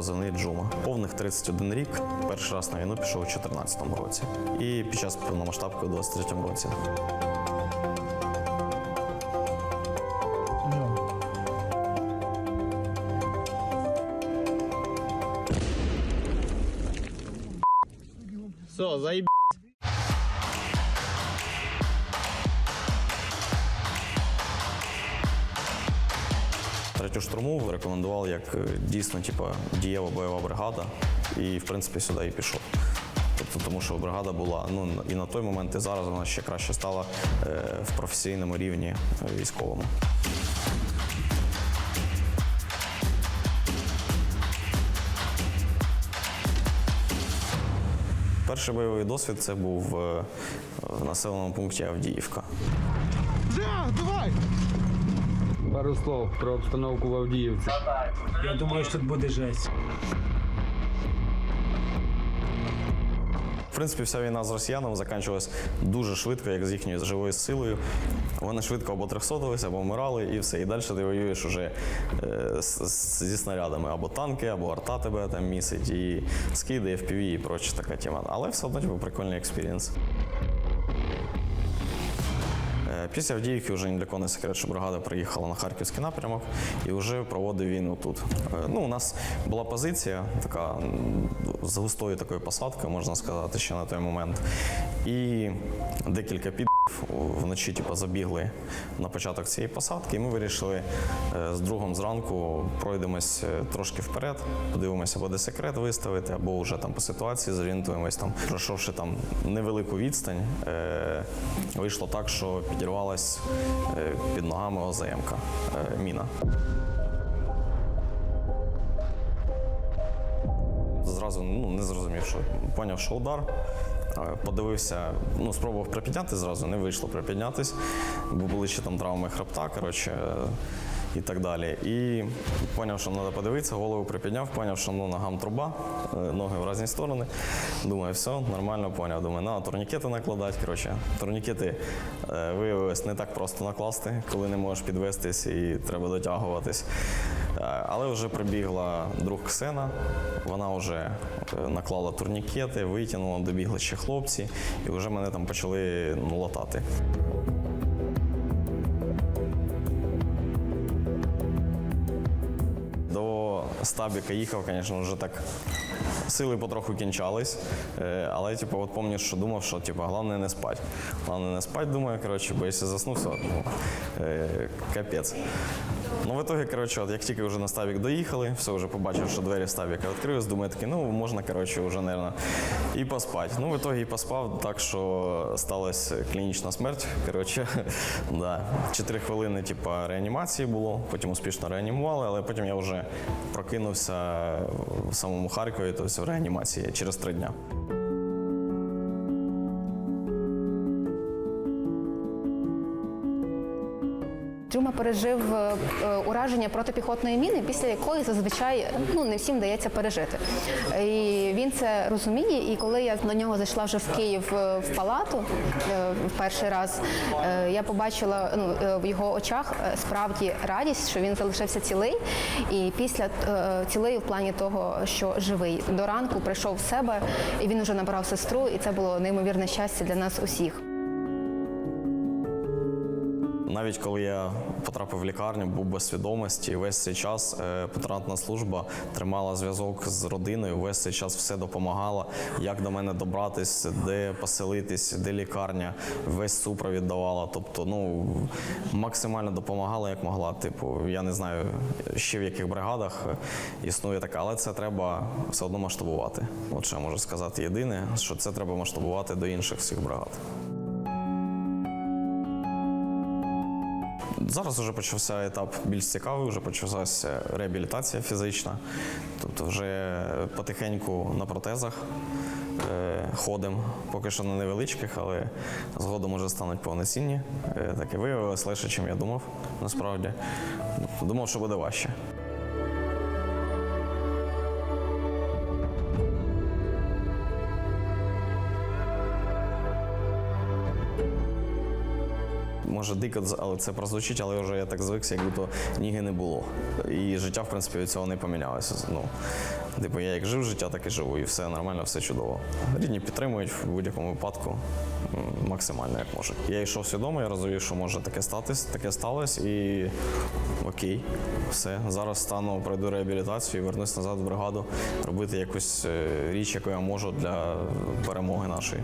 позивний Джума. Повних 31 рік. Перший раз на війну пішов у 2014 році. І під час повномасштабки у 2023 році. Все, заеб... Третю штурму рекомендував як дійсно дієва бойова бригада. І, в принципі, сюди і пішов. Тобто, тому що бригада була, і на той момент, і зараз вона ще краще стала в професійному рівні військовому. Перший бойовий досвід – це був в населеному пункті Авдіївка. Давай! Пару слов про обстановку в Авдіївці. Я думаю, що тут буде жесть. В принципі, вся війна з росіянами закінчилась дуже швидко, як з їхньою живою силою. Вони швидко або трьохсотилися, або вмирали, і все. І далі ти воюєш уже зі снарядами. Або танки, або арта тебе там місить, і скиди, FPV і проча така тема. Але все одно прикольний експірієнс. Після Авдіївки вже ні для кого не секрет, що бригада приїхала на Харківський напрямок і вже проводив війну тут. У нас була позиція така з густою такою посадкою, можна сказати, ще на той момент. І декілька підів вночі забігли на початок цієї посадки, і ми вирішили з другом зранку пройдемось трошки вперед, подивимося, або де секрет виставити, або вже там по ситуації зорієнтуємось. Пройшовши там невелику відстань, вийшло так, що підірвалась під ногами ОЗМ-ка, міна. Зразу не зрозумів, що поняв, що удар. Подивився, спробував припідняти зразу, не вийшло припіднятись, бо були ще там травми хребта, і так далі. І зрозумів, що треба подивитися, голову припідняв, зрозумів, що ногам труба, ноги в різні сторони. Думаю, все, нормально, зрозумів. Думаю, треба турнікети накладати. Турнікети виявилось не так просто накласти, коли не можеш підвестись і треба дотягуватись. Але вже прибігла друг Ксена, вона вже наклала турнікети, витягнула, добігли ще хлопці, і вже мене там почали латати. До стабіка їхав, звісно, вже так сили потроху кінчались, але пам'ятаю, що думав, що головне не спати. Головне не спати, думаю, бо якщо засну, все, капець. В итоге, як тільки вже на стабік доїхали, все, вже побачив, що двері стабіка відкрились, думаю, можна, вже, мабуть, і поспати. В итоге і поспав так, що сталася клінічна смерть, да. 4 хвилини, реанімації було, потім успішно реанімували, але потім я вже прокинувся в самому Харкові, тобто в реанімації через 3 дні. Джума пережив ураження протипіхотної міни, після якої зазвичай не всім вдається пережити. І він це розуміє, і коли я до нього зайшла вже в Київ в палату в перший раз, я побачила в його очах справді радість, що він залишився цілий, і після цілий в плані того, що живий. До ранку прийшов в себе, і він вже набрав сестру, і це було неймовірне щастя для нас усіх. Навіть коли я потрапив в лікарню, був без свідомості, весь цей час патронатна служба тримала зв'язок з родиною, весь цей час все допомагала, як до мене добратись, де поселитись, де лікарня, весь супровід давала. Тобто, максимально допомагала, як могла. Я не знаю, ще в яких бригадах існує така, але це треба все одно масштабувати. От що я можу сказати єдине, що це треба масштабувати до інших всіх бригад. Зараз вже почався етап більш цікавий, вже почалася реабілітація фізична. Тобто вже потихеньку на протезах ходимо, поки що на невеличких, але згодом вже стануть повноцінні. Так і виявилось легше, ніж я думав, насправді. Думав, що буде важче. Може дико, але це прозвучить, але вже я так звикся, якби то ніги не було. І життя, в принципі, від цього не помінялося. Типу, я як жив життя, так і живу, і все нормально, все чудово. Рідні підтримують в будь-якому випадку максимально, як можуть. Я йшов свідомо, я розумів, що може таке статись, таке сталося, і окей, все. Зараз стану, пройду реабілітацію і вернусь назад в бригаду, робити якусь річ, яку я можу для перемоги нашої.